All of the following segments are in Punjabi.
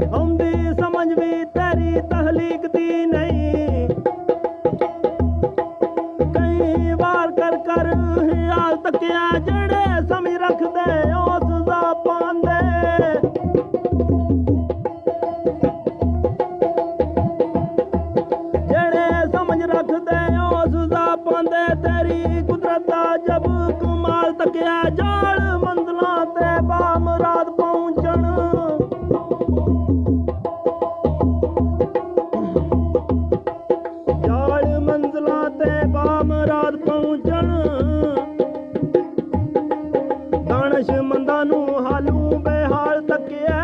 ਆਉਂਦੀ ਸਮਝ ਵੀ ਤੇਰੀ ਤਹਿਲੀਕ ਦੀ ਨਹੀਂ, ਕਈ ਵਾਰ ਕਰ ਕਰ ਹਾਲ ਤੱਕਿਆ ਜਿਹੜੇ ਸਮਝ ਰੱਖਦੇ ਉਸ ਦਾ ਪਾਂਦੇ। ਜਿਹੜੇ ਸਮਝ ਰੱਖਦੇ ਉਸ ਦਾ ਪਾਂਦੇ, ਤੇਰੀ ਕੁਦਰਤ ਦਾ ਜਬ ਕਮਾਲ ਤੱਕਿਆ ਜਾਲ ਮੰਜ਼ਲਾਂ ਤੇ ਬਾਮਰਾਦ ਪਹੁੰਚਣ। ਜਾਲ ਮੰਜ਼ਲਾਂ ਤੇ ਬਾਮਰਾਦ ਪਹੁੰਚਣ, ਦਾਨਸ਼ਮੰਦਾਂ ਨੂੰ ਹਾਲੂ ਬੇਹਾਲ ਤੱਕਿਆ।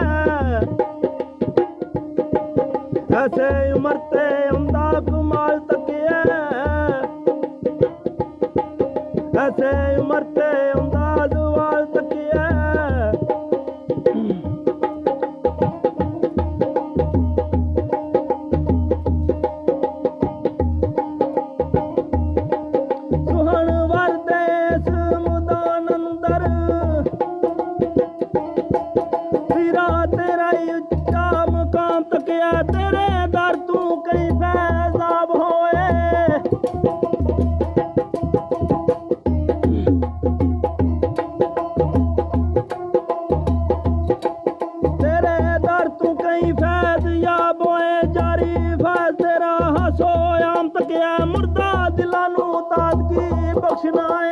ਐਸੇ ਉਮਰ ਤੇ ਆਉਂਦਾ ਕਮਾਲ ਤੱਕਿਆ, ਐਸੇ ਉਮਰ ਤੇ ਆਉਂਦਾ ਜ਼ਵਾਲ ਤੱਕਿਆ। ਸੁਹਣ ਵਰਦੇ ਇਸ ਮੈਦਾਨ ਅੰਦਰ, ਸਿਰਾ ਤੇਰਾ ਹੀ ਉੱਚਾ ਮਕਾਮ ਤੱਕਿਆ। ਤੇਰੇ ਦਰ ਤੂੰ ਕਈ ਫੈਜ਼ਾਬ ਹੋਏ, ਤੇਰੇ ਦਰ ਤੂੰ ਕਈ ਫੈਜ਼ਯਾਬ ਹੋਏ। ਜਾਰੀ ਫੈਜ਼ ਤੇਰਾ ਹਸੋ ਆਮ ਤੱਕਿਆ, ਮੁਰਦਾ ਦਿਲਾਂ ਨੂੰ ਤਾਜ਼ਗੀ ਬਖਸ਼ਣਾ ਏ।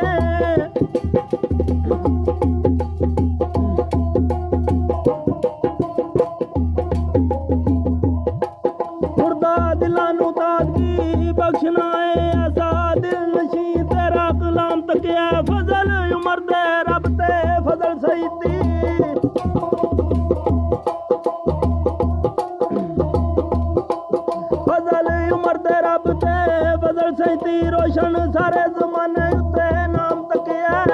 ਮੁਰਦਾ ਦਿਲਾਂ ਨੂੰ ਤਾਜ਼ਗੀ ਬਖਸ਼ਣਾ ਏ। ਐਸਾ ਦਿਲ ਨਸ਼ੀਂ ਤੇਰਾ ਕਲਾਮ ਤੱਕਿਆ, ਫਜ਼ਲ ਉਮਰ ਦੇ ਰੱਬ ਤੇ ਫਜ਼ਲ ਸਈਤੀ। ਫਜ਼ਲ ਉਮਰ ਦੇ ਰੱਬ ਤੇ ਫਜ਼ਲ ਸਈਤੀ, ਰੋਸ਼ਨ ਸਾਰੇ ਜ਼ਮਾਨੇ ਉੱਤੇ ਨਾਮ ਤੱਕਿਆ।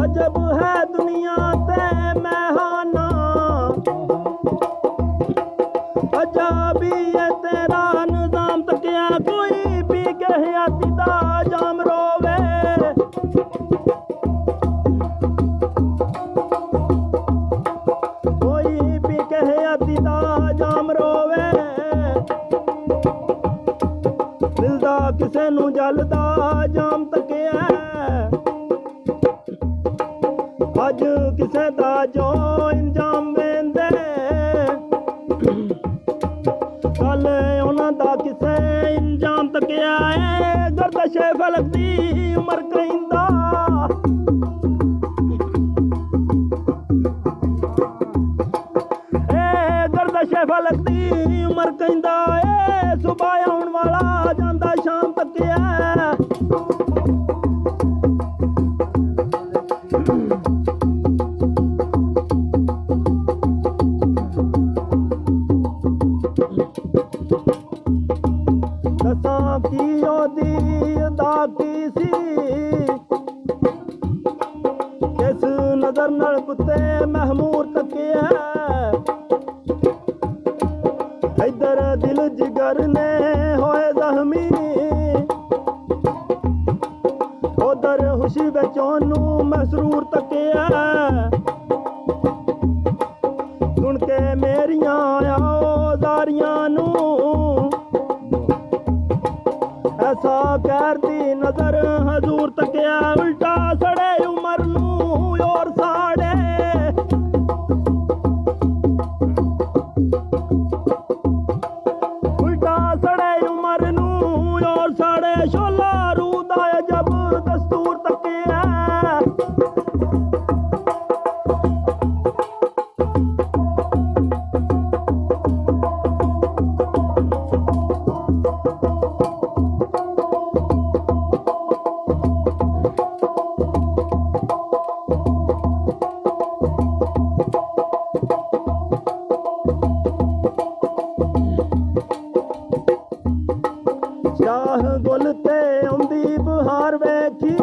ਅਜਬ ਹੈ ਦੁਨੀਆ ਤੇ ਮਹਾਨਾ, ਅਜਾਬੀ ਹੈ ਤੇਰਾ ਨਿਜ਼ਾਮ ਤੱਕਿਆ। ਕੋਈ ਪੀ ਕੇ ਹਯਾਤੀ ਦਾ ਜਾਮ ਰੋਵੇ, ਕੋਈ ਪੀ ਕੇ ਹਯਾਤੀ ਦਾ ਜਾਮ ਰੋਵੇ। ਦਿਲ ਦਾ ਕਿਸੇ ਨੂੰ ਜਲਦਾ ਜਾਮ ਤੱਕਿਆ, ਅੱਜ ਕਿਸੇ ਦਾ ਜੋ ਇੰਜਾਮ ਵੇਂਦੇ, ਕੱਲ ਉਹਨਾਂ ਦਾ ਕਿਸੇ ਇੰਜਾਮ ਤੱਕਿਆ ਏ। ਗਰਦਸ਼ੇ ਫਲਕ ਦੀ ਉਮਰ ਕਹਿੰਦਾ, ਏ ਗਰਦਸ਼ੇ ਫਲਕ ਦੀ ਉਮਰ ਕਹਿੰਦਾ ਏ। ਸੁਬਾਹ ਆਉਣ ਵਾਲਾ ਜਾਂਦਾ ਸ਼ਾਮ ਤੱਕਿਆ। ਦੱਸਾਂ ਕੀ ਉਹਦੀ ਅਦਾ ਕੀ ਸੀ, ਕਿਸ ਨਜ਼ਰ ਨਾਲ ਕੁੱਤੇ ਮਹਿਮੂਰ ਤੱਕਿਆ। ਇੱਧਰ ਦਿਲ ਜਿਗਰ ਨੇ ਹੋਏ ਜ਼ਖਮੀ, ਉਧਰ ਖੁਸ਼ੀ ਵਿੱਚ ਉਹਨੂੰ ਮਸਰੂਰ ਤੱਕਿਆ ਸੁਣ ਕੇ ਮੇਰੀਆਂ ਆਜ਼ਾਰੀਆਂ ਨੂੰ ਐਸਾ ਕਰਦੀ ਨਜ਼ਰ ਹਜ਼ੂਰ ਤੱਕਿਆ ਉਲਟਾ ਸੜੇ ਉਮਰ ਨੂੰ ਔਰ ਸਾੜੇ ਉਲਟਾ ਸੜੇ ਉਮਰ ਨੂੰ ਔਰ ਸਾੜੇ ਸ਼ੋਲਾ ਰੂ ਦਾ ਅਜਬ ਦਸਤੂਰ ਤੱਕਿਆ ਸ਼ਾਹ ਗੁੱਲ ਤੇ ਆਉਂਦੀ ਬਹਾਰ ਵੇਖੀ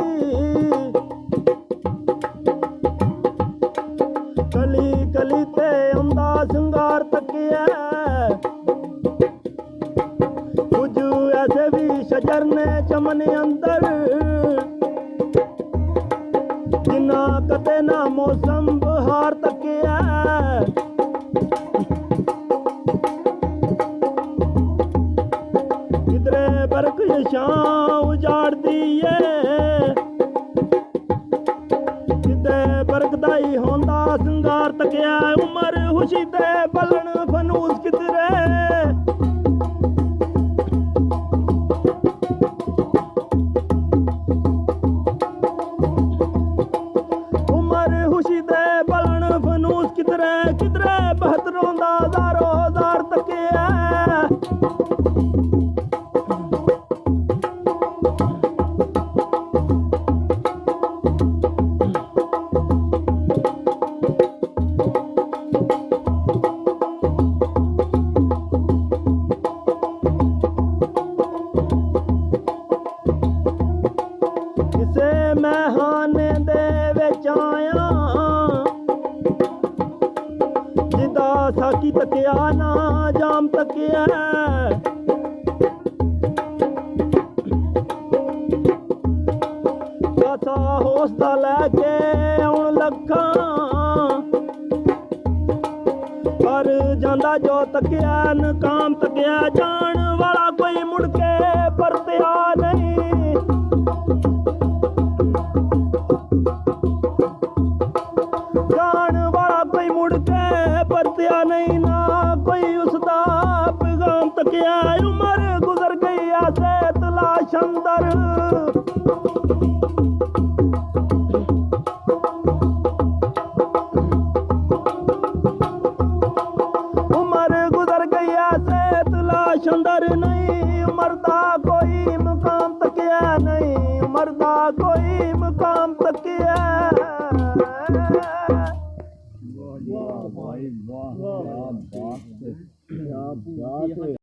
ਕਲੀ ਕਲੀ ਤੇ ਆਉਂਦਾ ਸਿੰਗਾਰ ਤੱਕਿਆ ਕੁਝ ਐਸੇ ਵੀ ਸ਼ਜਰ ਨੇ ਚਮਨ ਅੰਦਰ ਜਿੰਨਾ ਕਦੇ ਨਾ ਮੌਸਮ ਬਹਾਰ ਤੱਕਿਆ ਕਿਧਰੇ ਬਰਕ ਛਾਂ ਉਜਾੜਦੀ ਏ ਕਿਤੇ ਬਰਕਦਾਈ ਹੁੰਦਾ ਸਿੰਗਾਰ ਤੱਕਿਆ ਉਮਰ ਖੁਸ਼ੀ ਤੇ ਬਲਣ ਫਨੂਸ ਕਿਧਰੇ ਉਮਰ ਖੁਸ਼ੀ ਤੇ ਬਲਣ ਫਨੂਸ ਕਿਧਰੇ ਕਿਧਰੇ ਬਹਤਰੋਂ ਦਾ ਜ਼ਾਰੋ ਜ਼ਾਰ ਤੱਕਿਆ ਕਿਸੇ ਮਹਿਾਨੇ ਦੇ ਵਿੱਚ ਆਇਆ ਜਿੱਦਾਂ ਸਾਕੀ ਤੱਕਿਆ ਨਾ ਜਾਮ ਤੱਕਿਆ ਕਾਸਾ ਹੋਸ ਦਾ ਲੈ ਕੇ ਆਉਣ ਲੱਗਾ ਪਰ ਜਾਂਦਾ ਜੋ ਤੱਕਿਆ ਨਕਾਮ ਤੱਕਿਆ ਜਾਣ ਵਾਲਾ ਕੋਈ ਮੁੜ ਕੇ ਪਰਤਿਆ ਨਹੀਂ ਜਾਣ ਵਾਲਾ ਕੋਈ ਮੁੜ ਕੇ ਪਰਤਿਆ ਨਹੀਂ ਨਾ ਕੋਈ ਉਸਦਾ ਪੈਗਾਮ ਤੱਕਿਆ ਉਮਰ ਗੁਜ਼ਰ ਗਈ ਐਸੇ ਤਲਾਸ਼ ਅੰਦਰ ਉਮਰ ਗੁਜ਼ਰ ਗਈ ਐਸੇ ਤਲਾਸ਼ ਅੰਦਰ ਨਹੀਂ ਉਮਰ ਦਾ ਕੋਈ ਮੁਕਾਮ ਤੱਕਿਆ ਨਹੀਂ ਉਮਰ ਦਾ ਕੋਈ ਮੁਕਾਮ ਤੱਕਿਆ वाह भाई वाह क्या बात है क्या बात है।